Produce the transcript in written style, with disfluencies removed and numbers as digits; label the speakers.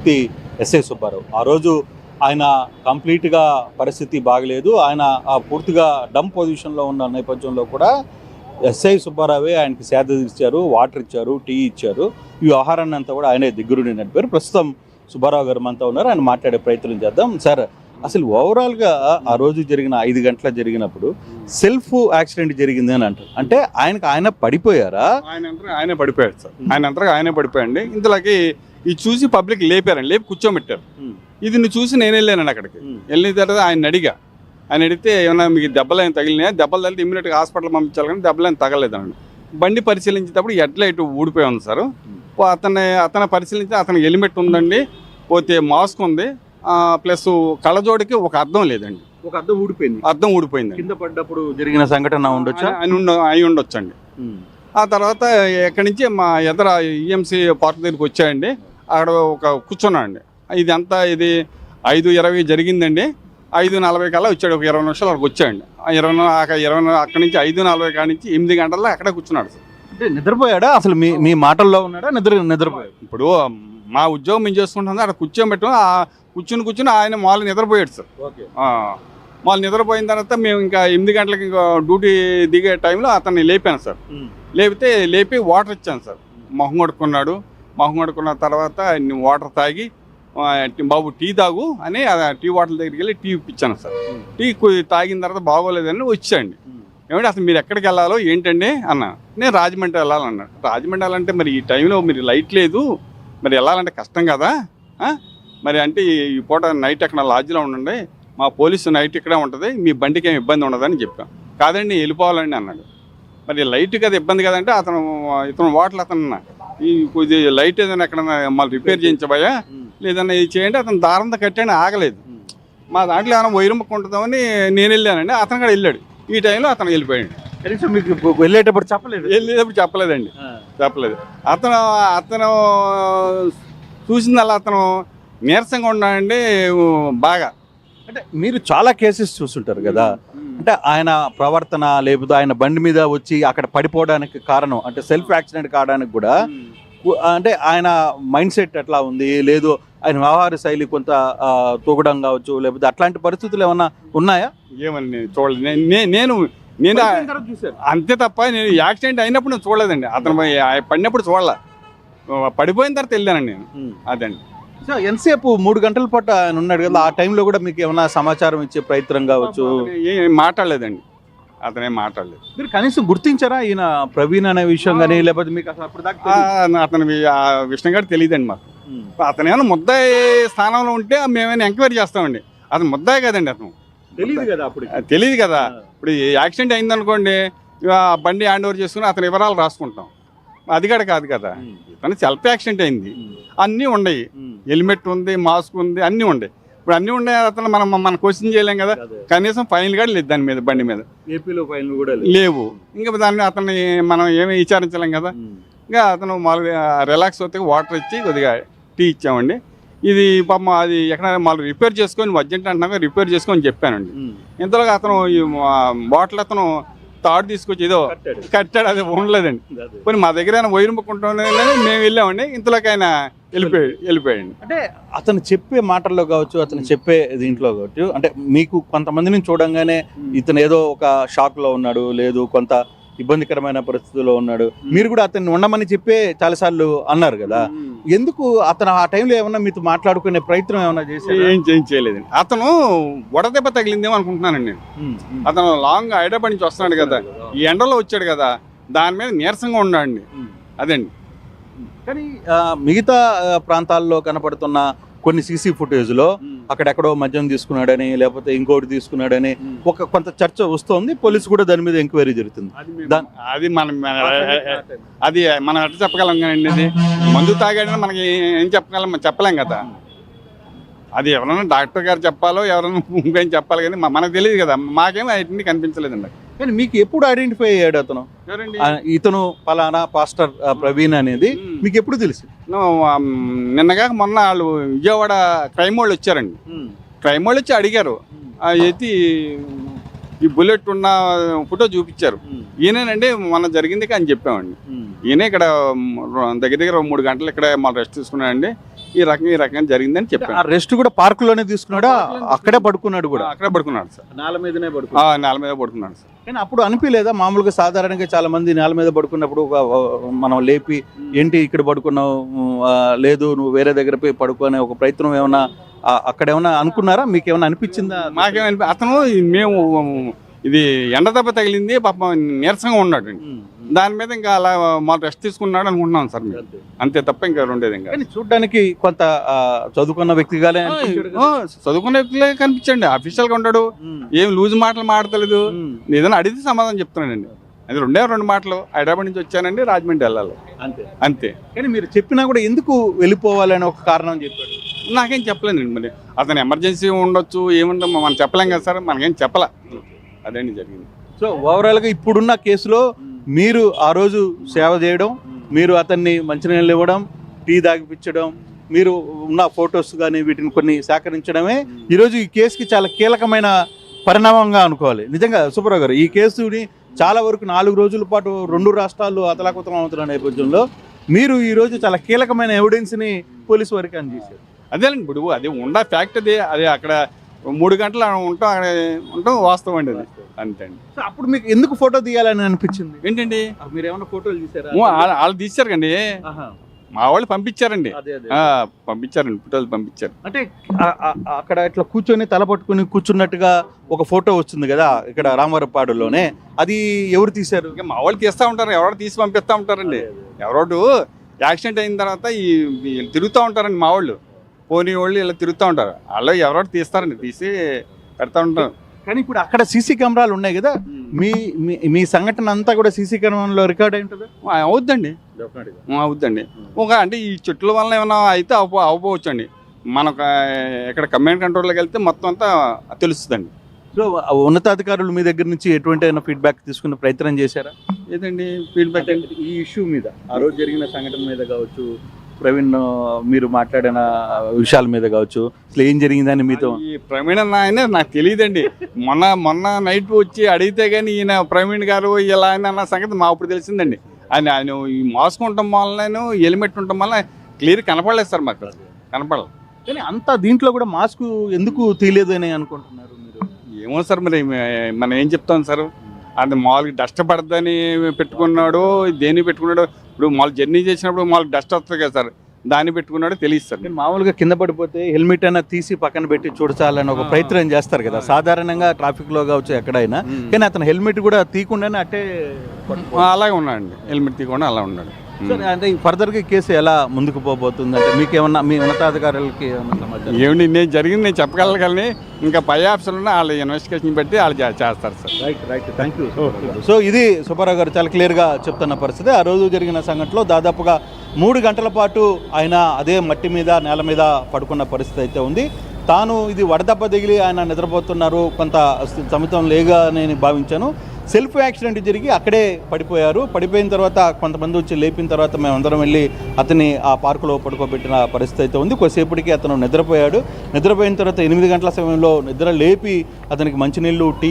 Speaker 1: వ్యక్తి ఎస్ఐ సుబ్బారావు. ఆ రోజు ఆయన కంప్లీట్గా పరిస్థితి బాగలేదు. ఆయన పూర్తిగా డమ్ పొజిషన్లో ఉన్న నేపథ్యంలో కూడా ఎస్ఐ సుబ్బారావే ఆయనకి సేద తీర్చారు, వాటర్ ఇచ్చారు, టీ ఇచ్చారు. ఈ వ్యవహారాన్ని అంతా కూడా ఆయనే దగ్గరుండి నడిపారు. ప్రస్తుతం సుబ్బారావు గారు మనతో ఉన్నారు. ఆయన మాట్లాడే ప్రయత్నం చేద్దాం. సార్, అసలు ఓవరాల్గా ఆ రోజు జరిగిన 5 గంటల జరిగినప్పుడు సెల్ఫ్ యాక్సిడెంట్ జరిగింది అని అంటారు. అంటే ఆయన పడిపోయారా?
Speaker 2: ఆయనే పడిపోయాడు సార్. ఆయనే పడిపోయండి. ఇంతలోకి ఇది చూసి పబ్లిక్ లేపారండి, లేపి కూర్చోబెట్టారు. ఇది నువ్వు చూసి నేను వెళ్ళానండి అక్కడికి. వెళ్ళిన తర్వాత ఆయన అడిగితే ఏమన్నా మీకు దెబ్బలు ఏమైనా తగిలినాయా? దెబ్బలు తగిలితే ఇమ్మీడియట్గా హాస్పిటల్ పంపించాలి, కానీ దెబ్బలు ఏమైనా తగలేదండి. బండి పరిశీలించేటప్పుడు హెడ్లైట్ ఊడిపోయి ఉంది సార్. అతను పరిశీలించి అతనికి హెల్మెట్ ఉందండి, పోతే మాస్క్ ఉంది, ప్లస్ కళ్ళజోడికి ఒక అద్దం లేదండి.
Speaker 1: ఒక అద్దం ఊడిపోయింది.
Speaker 2: అద్దం ఊడిపోయింది.
Speaker 1: కింద పడ్డప్పుడు జరిగిన సంఘటన ఉండొచ్చు,
Speaker 2: అయి ఉండొచ్చండి. ఆ తర్వాత ఎక్కడి నుంచి మా ఎదర ఈఎంసీ పార్క్ దగ్గరికి వచ్చాయండి. అక్కడ కూర్చున్నాను అండి. ఇది 5:20 జరిగిందండి. 5:40 కల్లా వచ్చాడు. ఒక 20 నిమిషాలు అక్కడికి వచ్చాయండి. 20 అక్కడి నుంచి 5:40 కాడి నుంచి 8 గంటల్లో అక్కడే కూర్చున్నాడు సార్.
Speaker 1: అంటే నిద్రపోయాడా? అసలు మీ మాటల్లో ఉన్నాడా? నిద్రపోయాడు.
Speaker 2: ఇప్పుడు మా ఉద్యోగం మేము చేసుకుంటుంది, అక్కడ కూర్చొని ఆయన మామూలు నిద్రపోయాడు సార్. మామూలు నిద్రపోయిన తర్వాత మేము ఇంకా 8 గంటలకి ఇంకా డ్యూటీ దిగే టైంలో అతన్ని లేపాను సార్. లేపి వాటర్ ఇచ్చాను సార్. మొహం కడుక్కున్నాడు. మొహం కడుక్కున్న తర్వాత వాటర్ తాగి, బాబు టీ తాగు అని టీ వాటర్ దగ్గరికి వెళ్ళి టీ ఇప్పించాను సార్. టీ తాగిన తర్వాత బాగోలేదని వచ్చాండి. ఏమంటే అసలు మీరు ఎక్కడికి వెళ్ళాలో ఏంటండి అన్న. నేను రాజమండ్రి వెళ్ళాలన్నాడు. రాజమండ్రి వెళ్ళాలంటే మరి ఈ టైంలో మీరు లైట్ లేదు, మరి వెళ్ళాలంటే కష్టం కదా. మరి అంటే ఈ పూట నైట్ ఎక్కడ లాడ్జ్లో ఉండండి, మా పోలీసు నైట్ ఇక్కడే ఉంటుంది, మీ బండికి ఏమి ఇబ్బంది ఉండదని చెప్పాను. కాదండి వెళ్ళిపోవాలండి అన్నాడు. మరి లైట్ కదా ఇబ్బంది కదంటే ఇతను వాటర్ ఈ కొద్ది లైట్ ఏదైనా ఎక్కడన్నా మళ్ళీ రిపేర్ చేయించబోయా లేదన్నా ఇది చేయండి. అతను దారంతో కట్టాను, ఆగలేదు. మా దాంట్లో ఏమైనా వైరముక్కుంటుందామని నేను వెళ్ళానండి. అతను కూడా వెళ్ళాడు. ఈ టైంలో అతను వెళ్ళిపోయాడు.
Speaker 1: కనీసం మీకు వెళ్ళేటప్పుడు
Speaker 2: చెప్పలేదండి. చెప్పలేదు. అతను చూసిందల్లా అతను నీరసంగా ఉన్నాడండి బాగా.
Speaker 1: అంటే మీరు చాలా కేసెస్ చూస్తుంటారు కదా, అంటే ఆయన ప్రవర్తన లేకపోతే ఆయన బండి మీద వచ్చి అక్కడ పడిపోవడానికి కారణం, అంటే సెల్ఫ్ యాక్సిడెంట్ కావడానికి కూడా అంటే ఆయన మైండ్ సెట్ ఎట్లా ఉంది, లేదు ఆయన వ్యవహార శైలి కొంత తూగడం కావచ్చు, లేకపోతే అట్లాంటి పరిస్థితులు ఏమన్నా ఉన్నాయా?
Speaker 2: ఏమని చూడలేదు నేను అంతే తప్ప నేను యాక్సిడెంట్ అయినప్పుడు నేను చూడలేదండి. అతను పడినప్పుడు చూడలే, పడిపోయిన తర్వాత వెళ్ళానండి నేను. అదండి.
Speaker 1: సో ఎంతసేపు 3 గంటల పాటు ఆయన ఉన్నాడు కదా, ఆ టైంలో కూడా మీకు ఏమైనా సమాచారం ఇచ్చే ప్రయత్నం కావచ్చు?
Speaker 2: ఏం మాట్లాడలేదండి, అతనేం మాట్లాడలేదు.
Speaker 1: మీరు కనీసం గుర్తించారా ఈయన ప్రవీణ్ అనే విషయం కానీ, లేకపోతే మీకు అసలు అప్పుడు దాకా
Speaker 2: అతని ఆ విషయం కూడా తెలియదండి మాకు. అతనేమైనా ముద్దాయి స్థానంలో ఉంటే మేమైనా ఎంక్వైరీ చేస్తామండి. అతను ముద్దాయి కదండి, అతను తెలియదు కదా. ఇప్పుడు యాక్సిడెంట్ అయిందనుకోండి, బండి హ్యాండ్ ఓవర్ చేసుకుని అతని వివరాలు రాసుకుంటాం. అది కూడా కాదు కదా, తను సెల్ఫ్ యాక్సిడెంట్ అయింది. అన్నీ ఉన్నాయి, హెల్మెట్ ఉంది, మాస్క్ ఉంది, అన్నీ ఉన్నాయి. ఇప్పుడు అన్నీ ఉన్నాయి, అతను మనం క్వశ్చన్ చేయలేం కదా. కనీసం ఫైన్ కూడా లేదు దాని మీద, బండి మీద
Speaker 1: ఏపీలో ఫైన్లు కూడా
Speaker 2: లేవు. ఇంకా దాన్ని అతన్ని మనం ఏమీ విచారించలేం కదా. ఇంకా అతను మామూలుగా రిలాక్స్ అవుతే వాటర్ ఇచ్చి కొద్దిగా టీ ఇచ్చామండి. ఇది పాపం అది ఎక్కడ మళ్ళీ రిపేర్ చేసుకొని అర్జెంట్ అంటున్నాక రిపేర్ చేసుకొని చెప్పానండి. ఇంతలోగా అతను ఈ బాటిల్ అతను తాడు తీసుకొచ్చి ఏదో కట్టాడు, అది ఉండలేదండి. పోనీ మా దగ్గర వైరుముక్కుంటానే మేము వెళ్ళామండి. ఇంతలోకి ఆయన వెళ్ళిపోయాడు.
Speaker 1: అంటే అతను చెప్పే మాటల్లో కావచ్చు, అతను చెప్పే దీంట్లో కావచ్చు, అంటే మీకు కొంతమందిని చూడంగానే ఇతను ఏదో ఒక షాక్లో ఉన్నాడు, లేదు కొంత ఇబ్బందికరమైన పరిస్థితుల్లో ఉన్నాడు, మీరు కూడా అతన్ని ఉండమని చెప్పే చాలాసార్లు అన్నారు కదా. ఎందుకు అతను ఆ టైంలో ఏమన్నా మీతో మాట్లాడుకునే ప్రయత్నం ఏమన్నా చేశారు?
Speaker 2: ఏం చేయలేదండి. అతను వడదెబ్బ తగిలిందేమో అనుకుంటున్నానండి నేను. అతను లాంగ్ హైదరాబాద్ నుంచి వస్తున్నాడు కదా, ఈ ఎండలో వచ్చాడు కదా, దాని మీద నీరసంగా ఉన్నాడండి. అదండి.
Speaker 1: కానీ మిగతా ప్రాంతాల్లో కనపడుతున్న కొన్ని సీసీ ఫుటేజ్లో అక్కడెక్కడో మద్యం తీసుకున్నాడని, లేకపోతే ఇంకోటి తీసుకున్నాడని కొంత చర్చ వస్తుంది. పోలీసు కూడా దాని మీద ఎంక్వైరీ జరుగుతుంది.
Speaker 2: అది మనం ఎట్లా చెప్పగలం కానీ, అది మందు తాగాడని మనకి ఏం చెప్పలేం కదా. అది ఎవరైనా డాక్టర్ గారు చెప్పాలో ఎవరైనా ఇంకేం చెప్పాలి, కానీ మనకు తెలియదు కదా. మాకేమో వాటిని కనిపించలేదండి.
Speaker 1: కానీ మీకు ఎప్పుడు ఐడెంటిఫై అయ్యాడు అతను? ఇతను పలానా పాస్టర్ ప్రవీణ్ అనేది మీకు ఎప్పుడు తెలుసు?
Speaker 2: నిన్నగా మొన్న వాళ్ళు విజయవాడ క్రైమ్ వాళ్ళు వచ్చారండి. క్రైమ్ వాళ్ళు వచ్చి అడిగారు, అయితే ఈ బుల్లెట్ ఉన్న ఫోటో చూపించారు. ఈయనేనండి మొన్న జరిగింది అని చెప్పామండి. ఈయన ఇక్కడ దగ్గర 3 గంటలు ఇక్కడ మళ్ళీ రెస్ట్ తీసుకున్నాడండి. ఈ రకంగా జరిగిందని
Speaker 1: ఆ
Speaker 2: చెప్పాను.
Speaker 1: రెస్ట్ కూడా పార్కులోనే తీసుకున్నాడా? అక్కడే పడుకున్నాడు కూడా?
Speaker 2: అక్కడే పడుకున్నాడు సార్.
Speaker 1: నేల మీదనే పడుకున్నాడు.
Speaker 2: నేల మీద పడుకున్నాడు సార్.
Speaker 1: కానీ అప్పుడు అనిపించలేదా? మామూలుగా సాధారణంగా చాలా మంది నేల మీద పడుకున్నప్పుడు మనం లేపి ఏంటి ఇక్కడ పడుకున్నావు, లేదు నువ్వు వేరే దగ్గర పోయి పడుకునే ఒక ప్రయత్నం ఏమన్నా అక్కడ ఏమన్నా అనుకున్నారా? మీకు ఏమన్నా అనిపించిందా?
Speaker 2: మాకేమనిపి అతను మేము ఇది ఎండ దెబ్బ తగిలింది పాపం నీరసంగా ఉన్నాడు. దాని మీద ఇంకా అలా మా రెస్ట్ తీసుకున్నాడు అనుకుంటున్నాం సార్ మేము. అంతే తప్ప ఇంకా రెండేది ఇంకా.
Speaker 1: కానీ చూడ్డానికి కొంత చదువుకున్న వ్యక్తిగానే అనిపించాడు కదా?
Speaker 2: చదువుకునే వ్యక్తిలే కనిపించండి. అఫీషియల్ గా ఉంటాడు, ఏం లూజ్ మాటలు మాడతలేదు. ఏదైనా అడిగితే సమాధానం చెప్తున్నానండి. అది రెండు మాటలు. హైదరాబాద్ నుంచి వచ్చానండి, రాజమండ్రి వెళ్ళాలి, అంతే.
Speaker 1: కానీ మీరు చెప్పినా కూడా ఎందుకు వెళ్ళిపోవాలని ఒక కారణం చెప్పాడు?
Speaker 2: నాకేం చెప్పలేనండి. మరి అతను ఎమర్జెన్సీ ఉండొచ్చు, ఏముండో మనం చెప్పలేం కదా సార్. మనకేం చెప్పలే. అదేంటి జరిగింది.
Speaker 1: సో ఓవరాల్గా ఇప్పుడున్న కేసులో మీరు ఆ రోజు సేవ చేయడం, మీరు అతన్ని మంచినీళ్ళు ఇవ్వడం, టీ తాగిపించడం, మీరు ఉన్న ఫొటోస్ కానీ వీటిని కొన్ని సేకరించడమే ఈరోజు ఈ కేసుకి చాలా కీలకమైన పరిణామంగా అనుకోవాలి. నిజంగా సుబ్బారావు గారు, ఈ కేసుని చాలా వరకు 4 రోజుల పాటు 2 రాష్ట్రాలు అతలాకుతలం అవుతున్న నేపథ్యంలో మీరు ఈరోజు చాలా కీలకమైన ఎవిడెన్స్ని పోలీసు వారికి అందజేశారు.
Speaker 2: అదేనండి. ఇప్పుడు అది ఫ్యాక్ట్ అది అక్కడ 3 గంటలు ఉంటాం వాస్తవం అండి అది. అంతే అండి.
Speaker 1: సో అప్పుడు మీకు ఎందుకు ఫోటో తీయాలని అనిపించింది?
Speaker 2: ఏంటండి,
Speaker 1: మీరు ఏమైనా ఫోటోలు తీసారా?
Speaker 2: వాళ్ళు తీశారు కండి, మా వాళ్ళు పంపించారండి. పంపించారండి, ఫోటోలు పంపించారు.
Speaker 1: అంటే అక్కడ ఇట్లా కూర్చొని తల పట్టుకుని కూర్చున్నట్టుగా ఒక ఫోటో వస్తుంది కదా ఇక్కడ రామవరపాడులోనే, అది ఎవరు తీశారు?
Speaker 2: ఇంకా మా వాళ్ళు తీస్తూ ఉంటారు, ఎవరో తీసి పంపిస్తూ ఉంటారండి. ఎవరోడు యాక్సిడెంట్ అయిన తర్వాత తిరుగుతూ ఉంటారండి మా వాళ్ళు. పోనీ వాళ్ళు ఇలా తిరుగుతూ ఉంటారు, వాళ్ళు ఎవరో తీస్తారండి, తీసి పెడతా ఉంటారు.
Speaker 1: కానీ ఇప్పుడు అక్కడ సీసీ కెమెరాలు ఉన్నాయి కదా, మీ సంఘటన అంతా కూడా సీసీ కెమెరాలో రికార్డ్ అయి ఉంటుందా?
Speaker 2: అవుద్దండి, అవుద్దండి. అంటే ఈ చెట్ల వల్ల ఏమైనా అయితే అవ్వవచ్చు అండి. మనకు ఇక్కడ కమాండ్ కంట్రోల్లోకి వెళ్తే మొత్తం అంతా తెలుస్తుందండి.
Speaker 1: సో ఉన్నతాధికారులు మీ దగ్గర నుంచి ఎటువంటి ఫీడ్బ్యాక్ తీసుకునే ప్రయత్నం చేశారా?
Speaker 2: ఏదండి ఫీడ్బ్యాక్?
Speaker 1: ఈ ఇష్యూ మీద, ఆ రోజు జరిగిన సంఘటన మీద కావచ్చు, ప్రవీణ్ మీరు మాట్లాడిన విషయాల మీద కావచ్చు, అసలు ఏం జరిగిందని మీతో?
Speaker 2: ఈ ప్రవీణ్ అన్న ఆయన నాకు తెలియదండి. మొన్న నైట్ వచ్చి అడిగితే కానీ ఈయన ప్రవీణ్ గారు ఇలా అన్న సంగతి మా ఇప్పుడు తెలిసిందండి. ఆయన ఈ మాస్క్ ఉండటం వల్ల, హెల్మెట్ ఉండటం వల్ల క్లియర్ కనపడలేదు సార్, మాకు కనపడలేదు.
Speaker 1: కానీ అంతా దీంట్లో కూడా మాస్క్ ఎందుకు తీయలేదు అని అనుకుంటున్నారు మీరు?
Speaker 2: ఏమో సార్, మరి మనం ఏం చెప్తాం సార్. అది మామూలుగా డస్ట్ పడద్దని పెట్టుకున్నాడు, దేన్ని పెట్టుకున్నాడు. ఇప్పుడు మామూలు జర్నీ చేసినప్పుడు మామూలు డస్ట్ వస్తుంది కదా సార్, దాన్ని పెట్టుకున్నాడు తెలియదు సార్.
Speaker 1: మామూలుగా కింద పడిపోతే హెల్మెట్ అయినా తీసి పక్కన పెట్టి చూడాలని ఒక ప్రయత్నం చేస్తారు కదా సాధారణంగా ట్రాఫిక్ లో కావచ్చు ఎక్కడైనా. కానీ అతను హెల్మెట్ కూడా తీయకుండానే అట్టే
Speaker 2: అలాగే ఉన్నాడండి, హెల్మెట్ తీయకుండా అలా ఉన్నాడు.
Speaker 1: సరే, అంటే ఫర్దర్ గా కేసు ఎలా ముందుకు పోబోతుంది అంటే మీకేమన్నా మీ ఉన్నతాధికారులకి
Speaker 2: ఏమండి నేను జరిగింది నేను చెప్పగలను, ఇంకా పై ఆఫీసర్లు వాళ్ళు ఇన్వెస్టిగేషన్ పెట్టి వాళ్ళు చేస్తారు sir.
Speaker 1: Right, thank you. So ఇది సుబ్బారావు గారు చాలా క్లియర్గా చెప్తున్న పరిస్థితి. ఆ రోజు జరిగిన సంఘటనలో దాదాపుగా 3 గంటల పాటు ఆయన అదే మట్టి మీద నేల మీద పడుకున్న పరిస్థితి అయితే ఉంది. తాను ఇది వడదెబ్బ తగిలి ఆయన నిద్రపోతున్నారు, కొంత సమితం లేగా నేను భావించాను. సెల్ఫ్ యాక్సిడెంట్ జరిగి అక్కడే పడిపోయారు. పడిపోయిన తర్వాత కొంతమంది వచ్చి లేపిన తర్వాత మేమందరం వెళ్ళి అతన్ని ఆ పార్కులో పడుకోబెట్టిన పరిస్థితి అయితే ఉంది. కొద్దిసేపటికి అతను నిద్రపోయాడు. నిద్రపోయిన తర్వాత 8 గంటల సమయంలో నిద్ర లేపి అతనికి మంచినీళ్ళు, టీ